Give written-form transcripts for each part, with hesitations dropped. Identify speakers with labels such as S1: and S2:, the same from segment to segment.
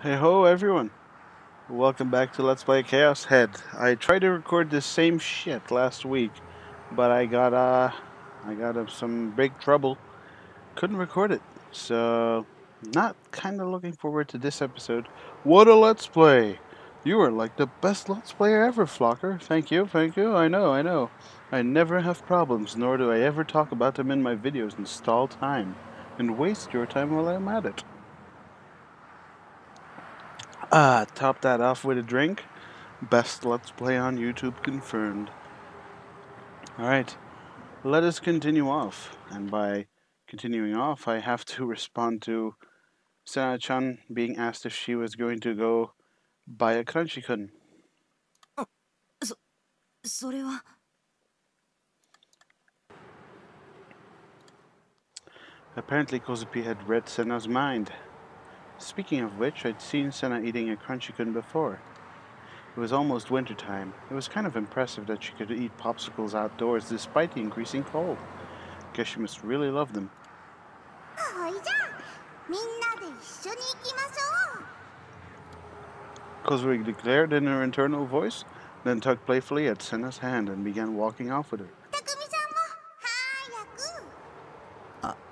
S1: Hey ho everyone! Welcome back to Let's Play Chaos Head. I tried to record this same shit last week, but I got some big trouble. Couldn't record it. So not kinda looking forward to this episode. What a Let's Play! You are like the best Let's Player ever, Flocker. Thank you, thank you. I know. I never have problems, nor do I ever talk about them in my videos and stall time. And waste your time while I'm at it. Top that off with a drink. Best Let's Play on YouTube confirmed. Alright, let us continue off. And by continuing off, I have to respond to Sana-chan being asked if she was going to go buy a Crunchy-kun.
S2: それは
S1: Apparently Kozupi had read Sena's mind. Speaking of which, I'd seen Sena eating a Crunchy-kun before. It was almost wintertime. It was kind of impressive that she could eat popsicles outdoors despite the increasing cold. Guess she must really love them.
S2: ほいじゃあみんなで一緒に行きましょう
S1: Kozupi declared in her internal voice, then tugged playfully at Sena's hand and began walking off with her.
S2: たくみさんも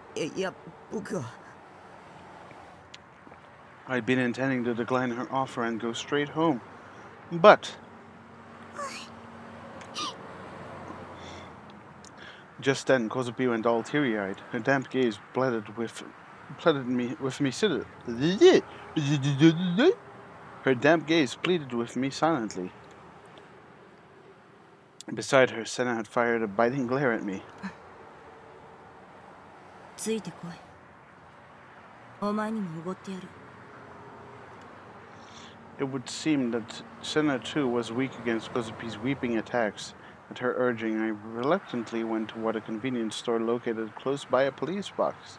S2: 早くいや僕は
S1: I'd been intending to decline her offer and go straight home, but just then Kozupi went all teary-eyed. Her damp gaze pleaded with me Her damp gaze pleaded with me silently. Beside her, Sena had fired a biting glare at me.
S2: ついてこいお前にもおごってやる
S1: It would seem that Sena too was weak against Kozupi's weeping attacks. At her urging, I reluctantly went toward a convenience store located close by a police box.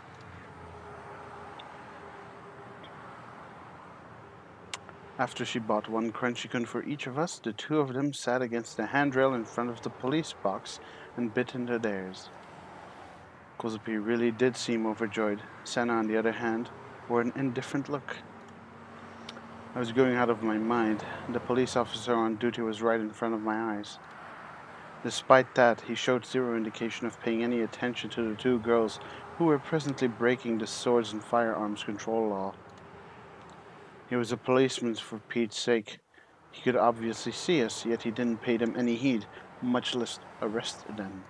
S1: After she bought one Crunchy-kun for each of us, the two of them sat against the handrail in front of the police box and bit into theirs. Kozupi really did seem overjoyed. Sena, on the other hand, wore an indifferent look. I was going out of my mind. The police officer on duty was right in front of my eyes. Despite that, he showed zero indication of paying any attention to the two girls who were presently breaking the swords and firearms control law. He was a policeman for Pete's sake. He could obviously see us, yet he didn't pay them any heed, much less arrest them.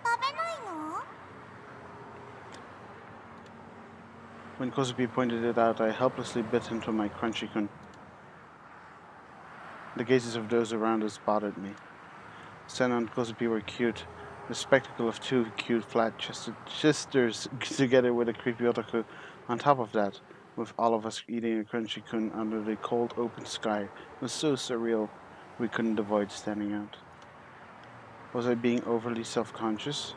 S2: 食べないの
S1: When Kozupi pointed it out, I helplessly bit into my Crunchy-kun. The gazes of those around us bothered me. Sena and Kozupi were cute. The spectacle of two cute flat-chested sisters together with a creepy otaku. On top of that, with all of us eating a Crunchy-kun under the cold open sky, was so surreal we couldn't avoid standing out. Was I being overly self-conscious?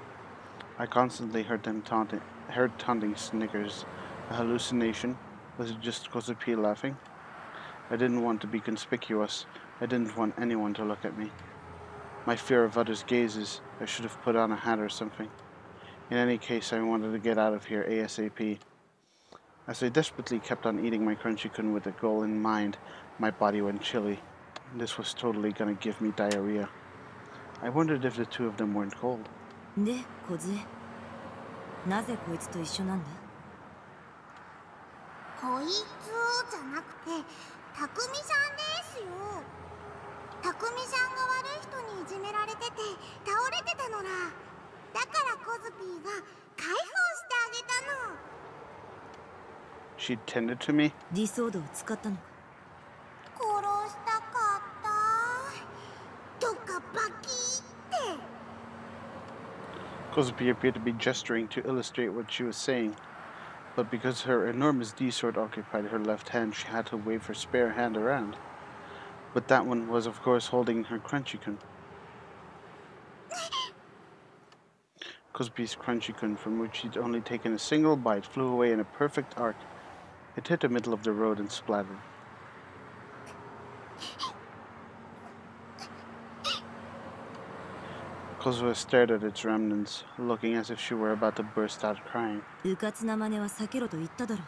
S1: I constantly heard taunting snickers. A hallucination? Was it just Kozupi laughing? I didn't want to be conspicuous. I didn't want anyone to look at me. My fear of others' gazes, I should have put on a hat or something. In any case, I wanted to get out of here ASAP. As I desperately kept on eating my Crunchy-kun with a goal in mind, my body went chilly. This was totally gonna give me diarrhea. I wondered if the two of them weren't cold.
S2: で小杖なぜこいつと一緒なんだこいつじゃなくてたくみさんですよたくみさんが悪い人にいじめられてて倒れてたのらだからコズピーが解放してあげたの
S1: She tended to me.
S2: ディソードを使ったのか殺したかったとかバキって
S1: Kozupi appeared to be gesturing to illustrate what she was saying. But because her enormous D-sword occupied her left hand, she had to wave her spare hand around. But that one was, of course, holding her Crunchy-kun. Kozupi's Crunchy-kun, from which she'd only taken a single bite, flew away in a perfect arc. It hit the middle of the road and splattered. Kozuha stared at its remnants, looking as if she were about to burst out crying.
S2: うかつな真似は避けろと言っただろう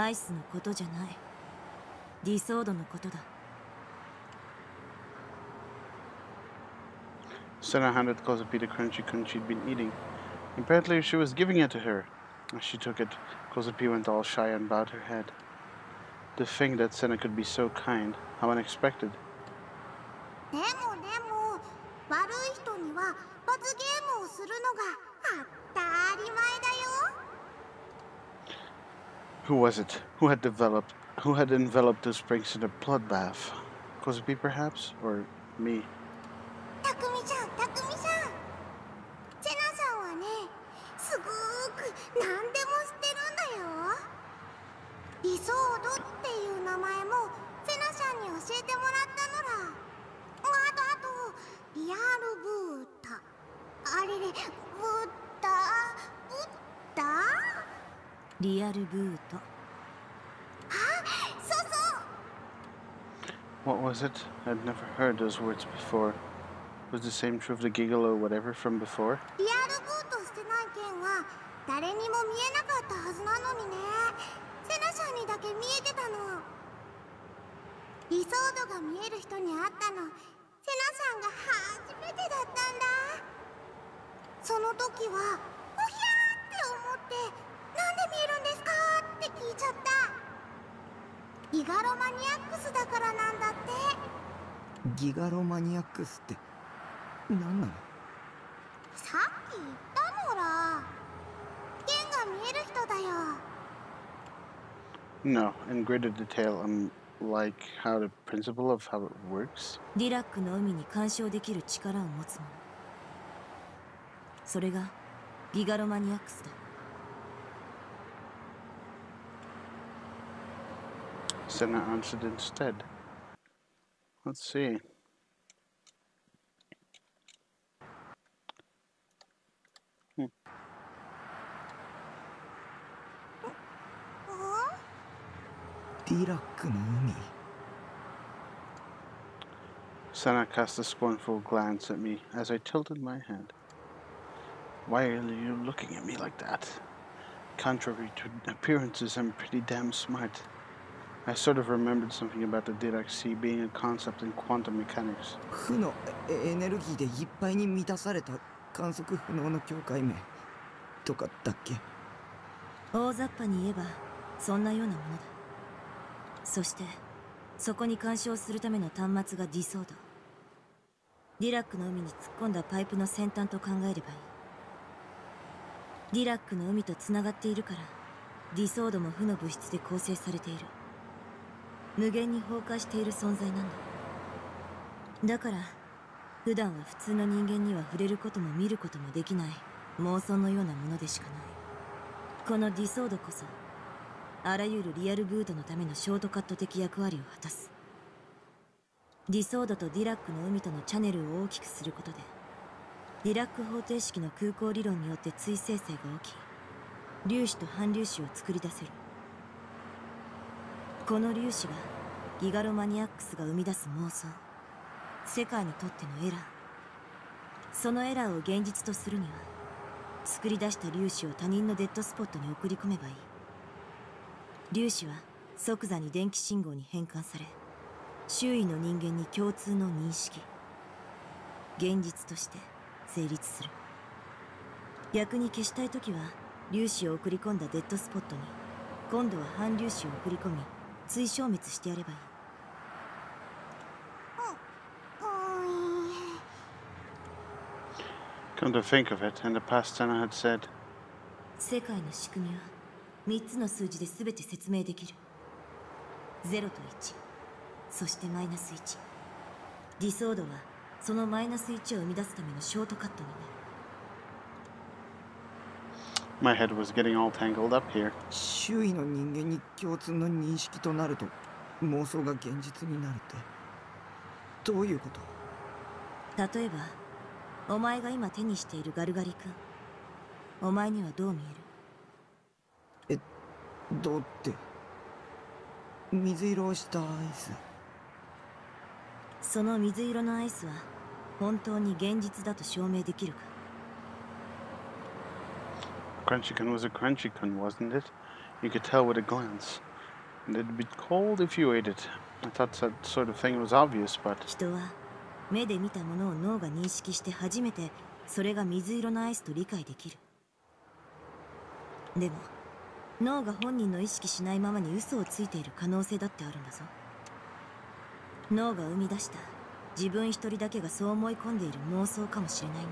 S3: アイスのことじゃない。理想度のことだ。
S1: Senna handed Kozapi the crunchy kun she'd been eating. Apparently she was giving it to her. As she took it, Kozapi went all shy and bowed her head. To think that Senna could be so kind, how unexpected.
S2: でも悪い人には罰ゲームをするのが当たり前だよ。
S1: Who was it? Who had enveloped those springs in a bloodbath? Kozapi perhaps? Or me?
S2: たくみさんセナさんはね、すごく何でも知ってるんだよ。理想度っていう名前もセナさんに教えてもらったのら。あとリアルブータ、あれれ、ブッダ
S3: リアルブート。
S2: あ、そうそう。
S1: What was it? I'd never heard those words before. Was the same true of the giggle or whatever from before?
S2: リアルブートしてない件は誰にも見えなかったはずなのにね。セナさんにだけ見えてたの。理想度が見える人に会ったの、セナさんが初めてだったんだ。その時はおひゃーって思って、なんで見えるんですかって聞いちゃった。ギガロマニアックスだからなんだって。
S4: ギガロマニアックスって何なの？
S2: さっき言ったのら。剣が見える人だよ。
S1: No, in greater detail, like how the principle of how it works.
S3: ディラックの海に干渉できる力を持つもの。それがギガロマニアックスだ。
S1: Senna answered instead. Let's see. Senna cast a scornful glance at me as I tilted my head. Why are you looking at me like that? Contrary to appearances, I'm pretty damn smart. I sort of remembered something about the Dirac Sea being a concept in quantum mechanics.
S4: 負のエネルギーでいっぱいに満たされた観測不能の境界面とかだっけ？
S3: 大雑把に言えばそんなようなものだ。そしてそこに干渉するための端末がディソード。ディラックの海に突っ込んだパイプの先端と考えればいい。ディラックの海とつながっているからディソードも負の物質で構成されている。無限に崩壊している存在なんだ。だから普段は普通の人間には触れることも見ることもできない妄想のようなものでしかない。このディソードこそあらゆるリアルブートのためのショートカット的役割を果たす。ディソードとディラックの海とのチャネルを大きくすることでディラック方程式の空港理論によって追生成が起き、粒子と反粒子を作り出せる。この粒子がギガロマニアックスが生み出す妄想、世界にとってのエラー。そのエラーを現実とするには作り出した粒子を他人のデッドスポットに送り込めばいい。粒子は即座に電気信号に変換され、周囲の人間に共通の認識、現実として成立する。逆に消したいときは粒子を送り込んだデッドスポットに今度は反粒子を送り込み追消滅してやればいい。
S1: Come to think of it, in the past Senna had said,
S3: 世界の仕組みは3つの数字で全て説明できる。0と1、そしてマイナス1。ディソードはそのマイナス1を生み出すためのショートカットになる。
S1: My head was getting all tangled up here.
S4: 周囲の人間に共通の認識となると妄想が現実になるってどういうこと？
S3: 例えばお前が今手にしているガルガリ君、お前にはどう見える？
S4: どうって水色をしたアイス。
S3: その水色のアイスは本当に現実だと証明できるか？
S1: Crunchy Kun was a Crunchy Kun, wasn't it? You could tell with a glance. And it'd be cold if you ate it. I thought that sort of thing was obvious, but
S3: 人は目で見たものを脳が認識して初めてそれが水色のアイスと理解できる。でも脳が本人の意識しないままに嘘をついている可能性だってあるんだぞ。脳が生み出した自分一人だけがそう思い込んでいる妄想かもしれないん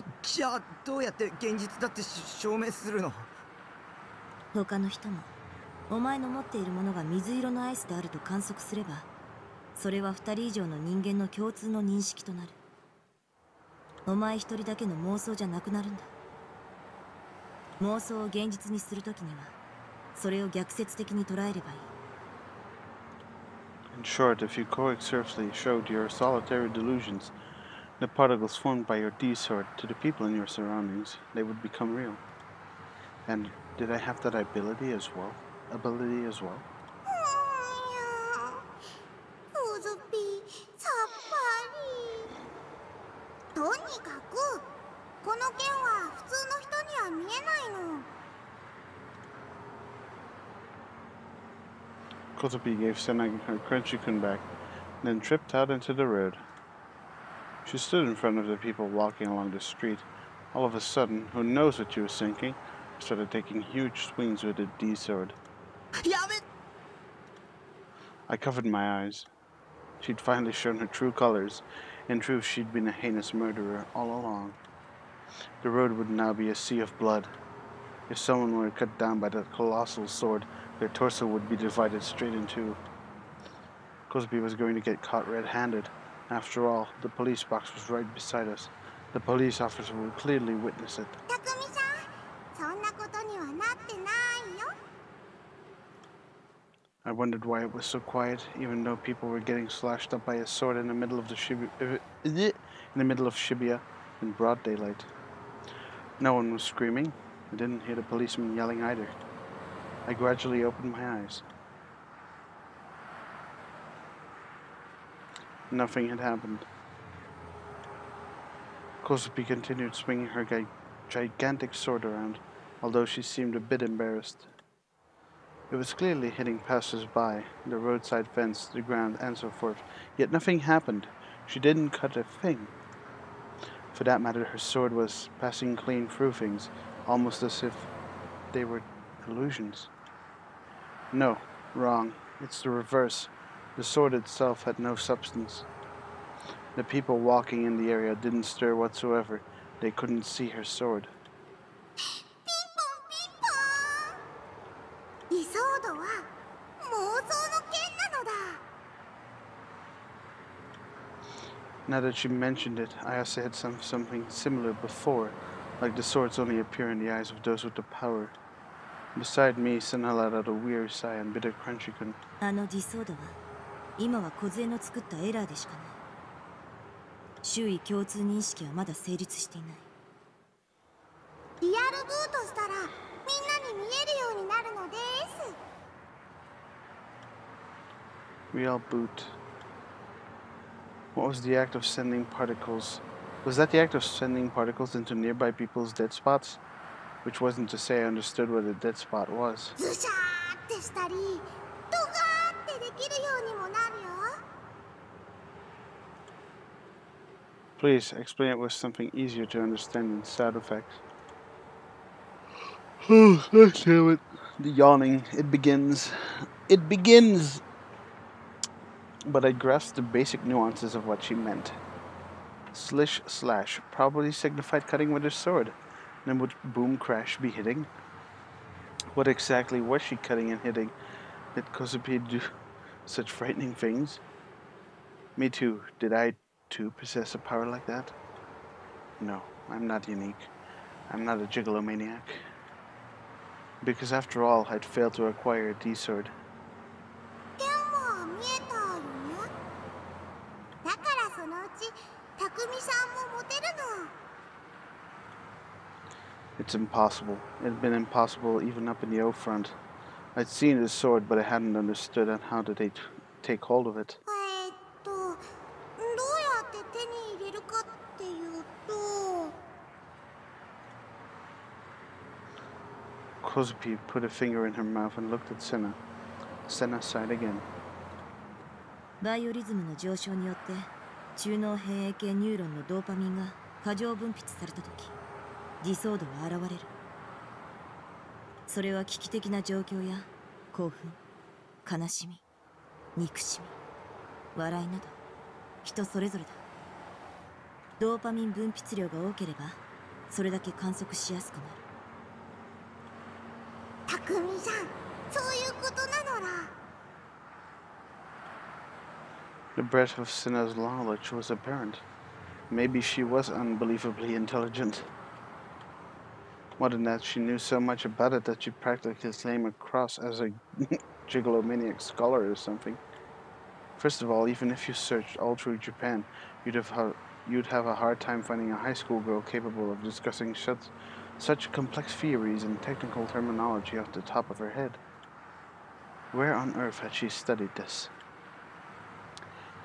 S3: だ。
S4: じゃあどうやって現実だって証明するの？
S3: 他の人もお前の持っているものが水色のアイスであると観測すれば、それは2人以上の人間の共通の認識となる。お前一人だけの妄想じゃなくなるんだ。妄想を現実にするときにはそれを逆説的に捉えればいい。
S1: in short, if you coexerfully showed your solitary delusions, the particles formed by your D-sword, to the people in your surroundings, they would become real. And did I have that ability as well?
S2: コズピー、さっぱり。とにかくこの剣は普通の人には見えないの。
S1: Kotopi gave Senna her Crunchy-kun back, then tripped out into the road. She stood in front of the people walking along the street. All of a sudden, who knows what she was thinking, started taking huge swings with the D-sword.
S4: やめ！
S1: I covered my eyes. She'd finally shown her true colors. In truth, she'd been a heinous murderer all along. The road would now be a sea of blood. If someone were cut down by that colossal sword, their torso would be divided straight in two. Kozupi was going to get caught red-handed. After all, the police box was right beside us. The police officer would clearly witness it.
S2: たくみさん、そんなことにはなってないよ。
S1: I wondered why it was so quiet, even though people were getting slashed up by a sword in the middle of Shibuya in broad daylight. No one was screaming. I didn't hear the policeman yelling either. I gradually opened my eyes. Nothing had happened. Kosupi continued swinging her gigantic sword around, although she seemed a bit embarrassed. It was clearly hitting passers-by, the roadside fence, the ground, and so forth, yet nothing happened. She didn't cut a thing. For that matter, her sword was passing clean through things, almost as if they were illusions. No, wrong. It's the reverse. The sword itself had no substance. The people walking in the area didn't stir whatsoever. They couldn't see her sword.
S2: ピンポンピンポーン。イソードは妄想の剣なのだ。
S1: Now that she mentioned it, I also had something similar before, like the swords only appear in the eyes of those with the power. Beside me, Senna let out a weary sigh and bit a Crunchy-kun.
S3: あのディソードは今は梢の作ったエラーでしかない。周囲共通認識はまだ成立していない。
S2: リアルブートしたらみんなに見えるようになるのです。
S1: Real boot. What was the act of sending particles? Was that the act of sending particles into nearby people's dead spots? Which wasn't to say I understood what a dead spot was.
S2: ズシャーってしたり、ドガーってできるようにもなるよ。
S1: Please explain it with something easier to understand than sound effects. Oh, God damn it. The yawning. It begins. It begins! But I grasped the basic nuances of what she meant. Slish slash probably signified cutting with her sword. Then would boom crash be hitting? What exactly was she cutting and hitting? Did Kosupi do such frightening things? Me too. Did I too possess a power like that? No, I'm not unique. I'm not a gigolomaniac. Because after all, I'd failed to acquire a D-sword.
S2: 剣は見えたよね。だからそのうちたくみさんも持てるの。
S1: It's impossible. It had been impossible even up in the O-front. I'd seen the sword, but I hadn't understood on how to take hold of it.
S2: どうやって手に入れるかっていうと。
S1: Kozupi put a finger in her mouth and looked at Senna. Senna sighed again.
S3: バイオリズムの上昇によって中脳変影系ニューロンのドーパミンが過剰分泌された時、ディソードは現れる。それは危機的な状況や興奮、悲しみ、憎しみ、笑いなど人それぞれだ。ドーパミン分泌量が多ければそれだけ観測しやすくなる。
S2: たくみさん、そういうことなのら。
S1: The breadth of Senna's knowledge was apparent. Maybe she was unbelievably intelligent. More than that, she knew so much about it that she practically came across as a gigolomaniac scholar or something. First of all, even if you searched all through Japan, you'd have a hard time finding a high school girl capable of discussing such complex theories and technical terminology off the top of her head. Where on earth had she studied this?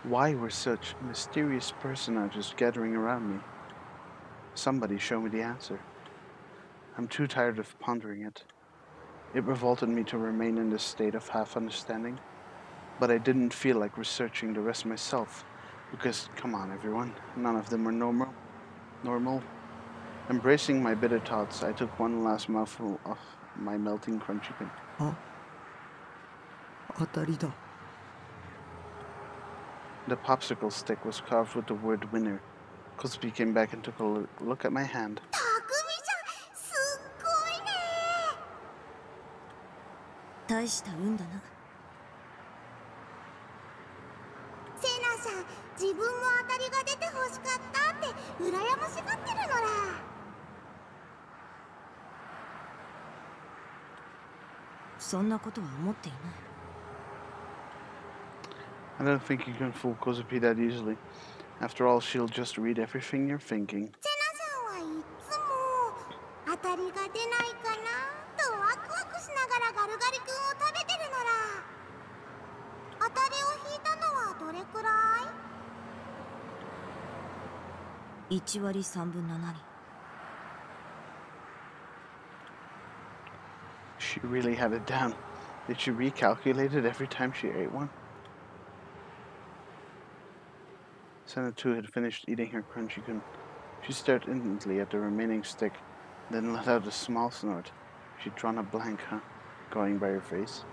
S1: Why were such mysterious personages gathering around me? Somebody show me the answer. I'm too tired of pondering it. It revolted me to remain in this state of half-understanding, but I didn't feel like researching the rest myself, because, come on everyone, none of them are normal. Embracing my bitter thoughts, I took one last mouthful of my melting crunchy chicken.
S4: 当たりだ。
S1: The popsicle stick was carved with the word winner. Kozupi came back and took a look at my hand.
S2: たくみさん、すっごいね。
S3: 大した運だな。
S2: セナさん、自分も当たりが出てほしかったって羨ましがってるのら。
S3: そんなことは思っていない。
S1: I don't think you can fool Kozupi that easily. After all, she'll just read everything you're thinking.
S2: セナさんはいつも当たりが出ないかなとワクワクしながらガルガリ君を食べてるのら。当たりを引いたのはどれくらい
S3: ？1割3分の何。
S1: She really had it down. Did she recalculate it every time she ate one? Senna too had finished eating her crunchy-kun. She stared intently at the remaining stick, then let out a small snort. She'd drawn a blank, huh? Going by her face.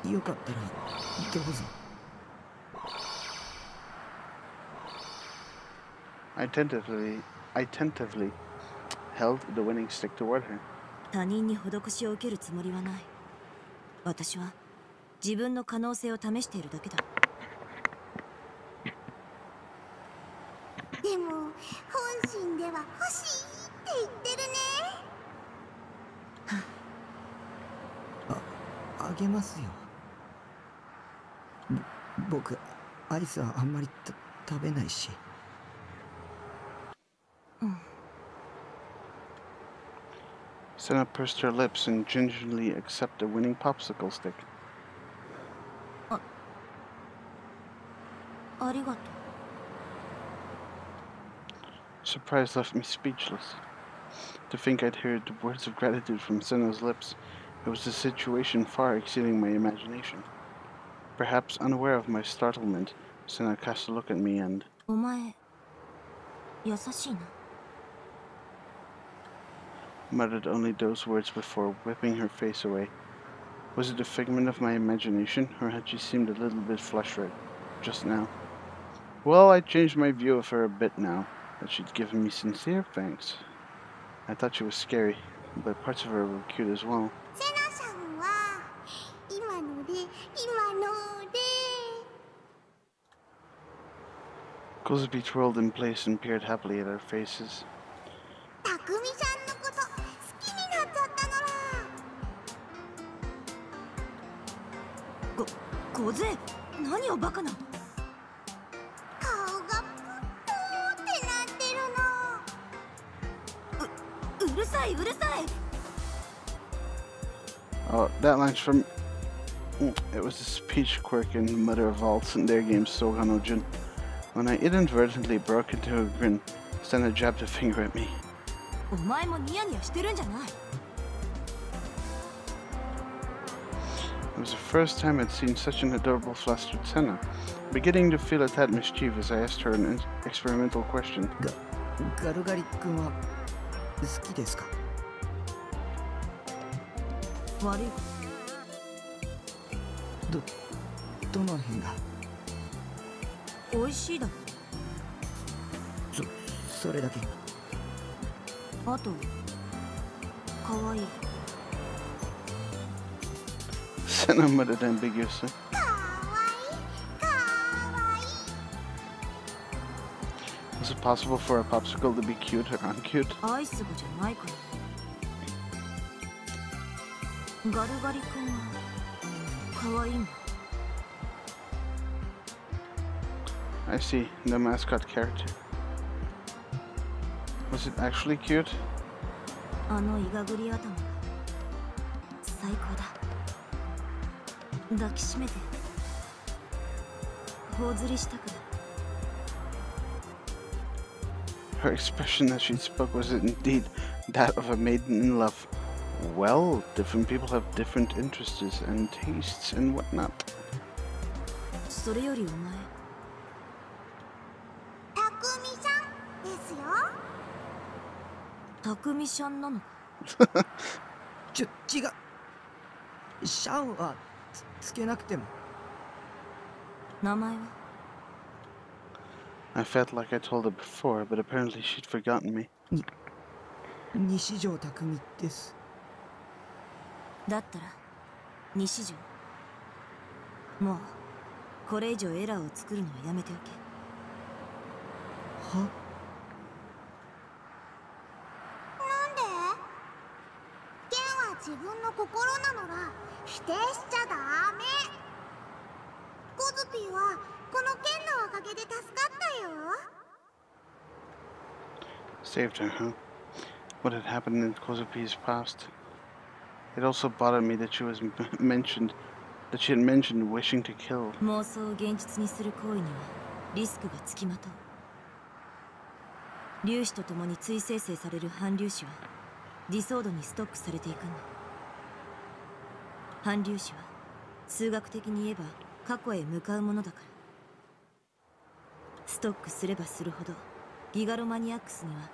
S4: よかったらどうぞ。
S1: I tentatively held the winning stick toward her.
S3: 他人に施しを受けるつもりはない。私は自分の可能性を試しているだけだ。
S2: でも本心では欲しいって言ってるね。
S4: あげますよ。僕アイスはあんまり食べないし。
S1: Senna pursed her lips and gingerly accepted the winning popsicle stick.
S3: ありがとう。
S1: Surprise left me speechless. To think I'd heard the words of gratitude from Senna's lips, it was a situation far exceeding my imagination. Perhaps unaware of my startlement, Senna cast a look at me and...
S3: お前、優しいな。
S1: muttered only those words before whipping her face away. Was it a figment of my imagination, or had she seemed a little bit flush red just now? Well, I changed my view of her a bit now that she'd given me sincere thanks. I thought she was scary, but parts of her were cute as well.
S2: セナさんは今ので。
S1: Kozupi twirled in place and peered happily at our faces.
S2: たくみさんのこと好きになっちゃったのら。
S3: 小杖、何をバカな。
S2: 顔がプッポーってなってるの。
S3: うるさい、うるさい。
S1: Oh, that line's from... It was a speech quirk in Mother of Vaults in their game Soganojin. When I inadvertently broke into a grin, Senna jabbed a finger at me.
S3: お前もニヤニヤしてるんじゃない。
S1: It was the first time I'd seen such an adorable flustered Senna. Beginning to feel a tad mischievous, I asked her an experimental question.
S4: ガルガリ君は好きですか？
S3: 悪い。
S4: どの辺が？
S3: 美味しいだろ。
S4: それだけ。
S3: あと可愛い。
S1: Senna muttered ambiguously.
S2: かわいいかわいい。
S1: Was it possible for a popsicle to be cute or uncute?
S3: アイスがじゃないから。ガルガリ君は可愛いんだ。
S1: I see, the mascot character. Was it actually cute?
S3: あのイガグリ頭が最高だ。抱きしめて頬ずりしたくなる。
S1: Her expression as she spoke was indeed that of a maiden in love. Well, different people have different interests and tastes and whatnot.
S3: それよりお前、
S2: たくみさんですよ。
S3: たくみちゃんなのか。
S4: 違う。シャオはつけなくても。
S3: 名前は？
S1: I felt like I told her before, but apparently she'd forgotten me.
S4: 西条匠です。
S3: だったら西条。もうこれ以上エラーを作るのはやめておけ。
S4: は？
S2: なんで？剣は自分の心なのら否定しちゃダメ。コズピーはこの剣のおかげで助かったよ。
S1: Saved her, huh? What had happened in Kozupi's past? It also bothered me that she had mentioned wishing to kill.
S3: 妄想を現実にする行為にはリスクがつきまとう。粒子とともに追生成される反粒子はディソードにストックされていくんだ。反粒子は数学的に言えば過去へ向かうものだから。ストックすればするほどギガロマニアックスには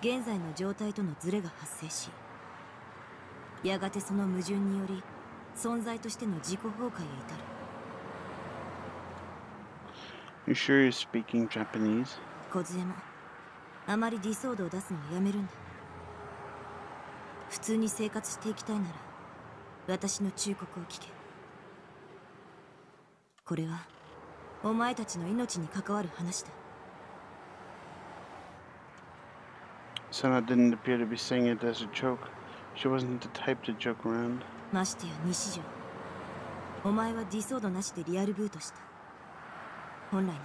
S3: 現在の状態とのズレが発生し、やがてその矛盾により存在としての自己崩壊へ至る。
S1: You sure you're speaking Japanese?
S3: 小津山、あまりディソードを出すのはやめるんだ。普通に生活していきたいなら私の忠告を聞け。これはお前たちの命に関わる話だ。
S1: Senna didn't appear to be saying it as a joke. She wasn't the type to joke around.
S3: ましてや西条、お前はディソードなしでリアルブートした。本来なら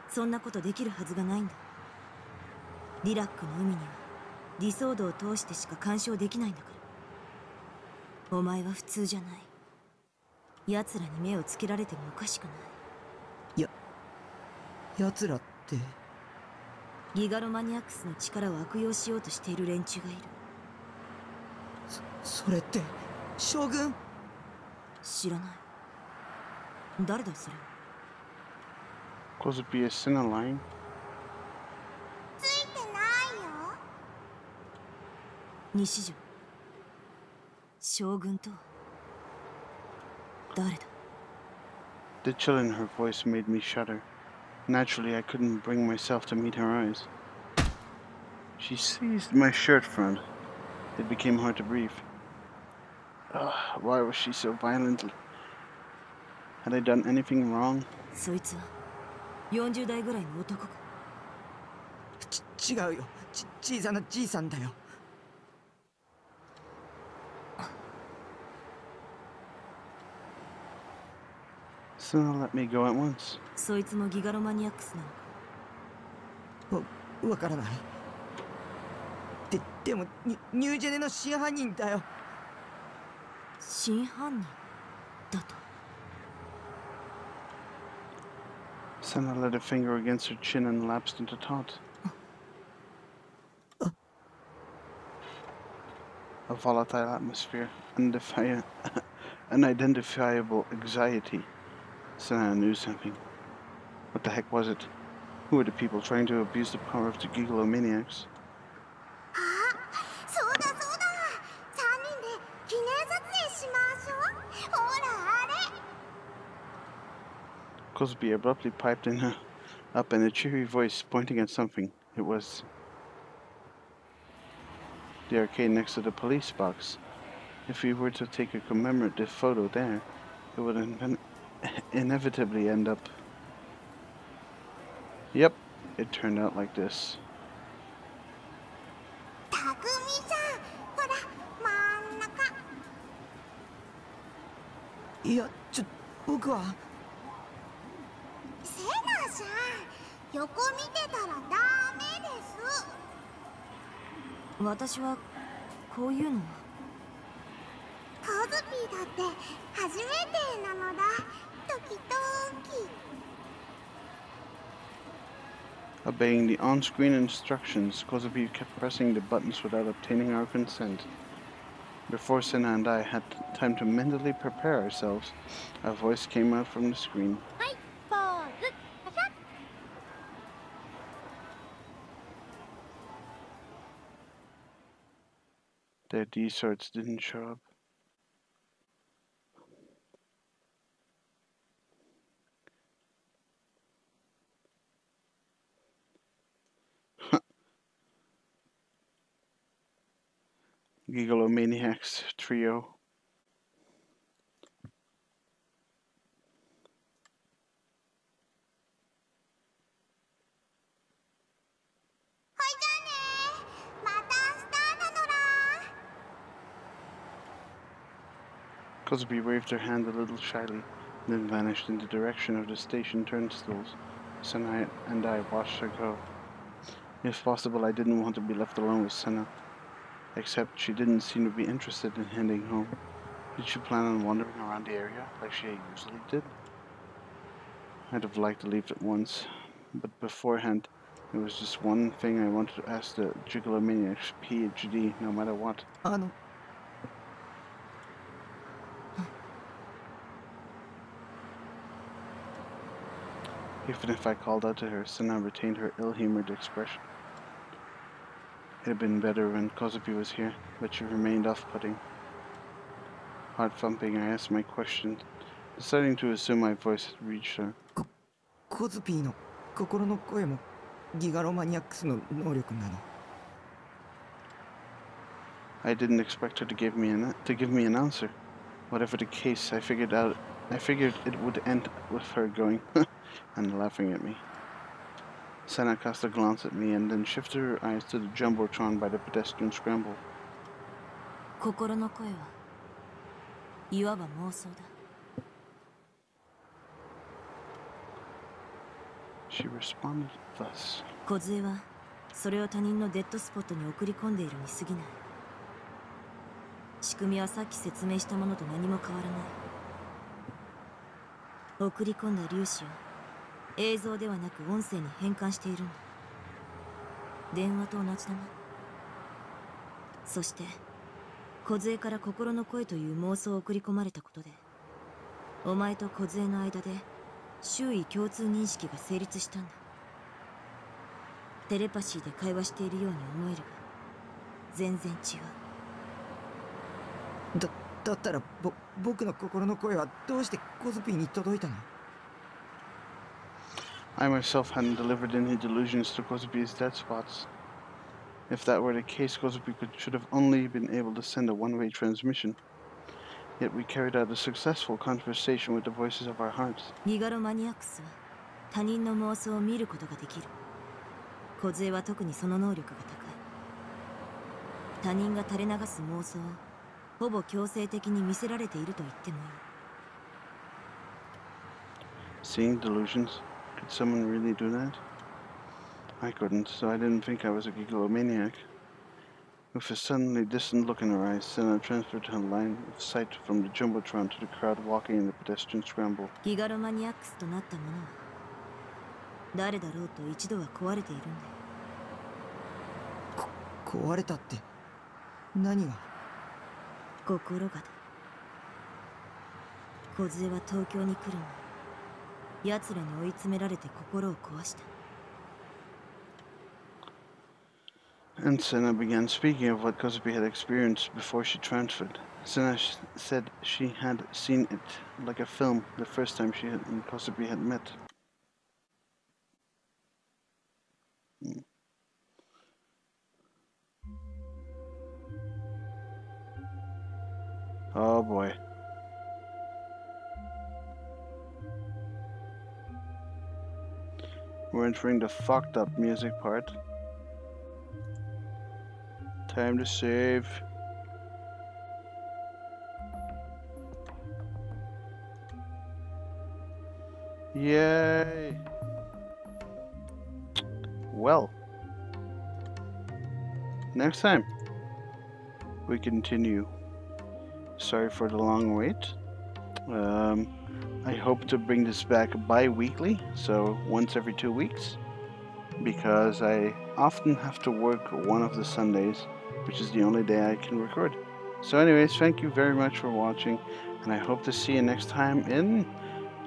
S3: そんなことできるはずがないんだ。リラックの海にはディソードを通してしか干渉できないんだから。お前は普通じゃない。奴らに目をつけられてもおかしくない。
S4: 奴らって？
S3: ギガロマニアックスの力を悪用しようとしている連中がいる。
S4: それって将軍？
S3: 知らない。誰だそれ。
S1: Kozupi is Senna lying?
S2: ついてないよ。
S3: 西条、将軍とは誰だ。
S1: The chill in her voice made me shudder. Naturally, I couldn't bring myself to meet her eyes. She seized my shirt front. It became hard to breathe. Why was she so violent? Had I done anything wrong?
S3: そいつは40代ぐらいの男か。
S4: 違うよ。小さなじいさんだよ。
S1: Senna let me go at once.
S3: そいつもギガロマニアックスなのか。
S4: わからない。でもニュージェネの真犯人だよ。
S3: 真犯人だと。
S1: Senna laid a finger against her chin and lapsed into thought. a volatile atmosphere, unidentifiable anxiety. Senna knew something. What the heck was it? Who were the people trying to abuse the power of the gigolomaniacs?
S2: あ、そうだそうだ。3人で記念撮影しましょう。ほらあれ。
S1: Cosby abruptly piped up in a cheery voice, pointing at something. It was the arcade next to the police box. If we were to take a commemorative photo there, it would inevitably end up. Yep, it turned out like this.
S2: たくみさん、ほら真ん中。
S4: いや、僕は。
S2: セナさん、横見てたらダメです。
S3: 私はこういうのは。
S2: コズピーだって初めてなのだ。時々。
S1: Obeying the on-screen instructions, Kozubi kept pressing the buttons without obtaining our consent. Before Senna and I had time to mentally prepare ourselves, a voice came out from the screen.
S2: はい、ポーズ。パシャッ。
S1: Their D swords didn't show up. Gigolomaniacs trio.
S2: ほいじゃあね。また明日なのら。
S1: Cosby waved her hand a little shyly, then vanished in the direction of the station turnstiles. Senna and I watched her go. If possible, I didn't want to be left alone with Senna. Except she didn't seem to be interested in heading home. Did she plan on wandering around the area like she usually did? I'd have liked to leave at once, but beforehand, there was just one thing I wanted to ask the Gigolomaniac's PhD, no matter what. Even if I called out to her, Senna retained her ill-humored expression. It had been better when Kozupi was here, but she remained off-putting. Heart thumping, I asked my question, deciding to assume my voice had reached her.
S4: コズピーの心の声もギガロマニアックスの能力なの。
S1: I didn't expect her to give me an answer. Whatever the case, I figured it would end with her going and laughing at me. Senna cast a glance at me and then shifted her eyes to the jumbotron by the pedestrian scramble.
S3: 心の声はいわば妄想だ。
S1: She responded thus.
S3: 梢はそれを他人のデッドスポットに送り込んでいるに過ぎない。仕組みはさっき説明したものと何も変わらない。送り込んだ粒子を映像ではなく音声に変換しているんだ。電話と同じだな。そして梢から心の声という妄想を送り込まれたことで、お前と梢の間で周囲共通認識が成立したんだ。テレパシーで会話しているように思えるが、全然違う。
S4: だったら僕の心の声はどうしてコズピーに届いたの？
S1: I myself hadn't delivered any delusions to Kozupi's dead spots. If that were the case, Kozupi should have only been able to send a one-way transmission. Yet we carried out a successful conversation with the voices of our hearts.
S3: ギガロマニアックスは他人の妄想を見ることができる。梢は特にその能力が高い。他人が垂れ流す妄想をほぼ強制的に見せられていると言ってもいい。
S1: Seeing delusions? Could someone really do that? I couldn't, so I didn't think I was a gigolomaniac. With a suddenly distant look in her eyes, Senna transferred her line of sight from the jumbotron to the crowd walking in the pedestrian scramble.
S3: ギガロマニアックスとなったものは誰だろうと一度は壊れているんだよ。
S4: 壊れたって何が？
S3: 心がだ。梢は東京に来る前、奴らに追い詰められて心を壊した。
S1: And Senna began speaking of what Kozupi had experienced before she transferred. Senna said she had seen it like a film the first time she and Kozupi had met. Oh boy. We're entering the fucked up music part. Time to save. Yay! Well, next time we continue. Sorry for the long wait. I hope to bring this back bi-weekly, so once every 2 weeks, because I often have to work one of the Sundays, which is the only day I can record. So anyways, thank you very much for watching, and I hope to see you next time in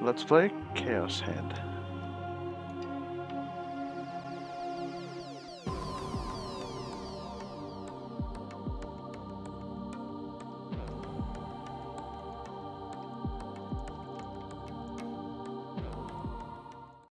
S1: Let's Play ChäoS.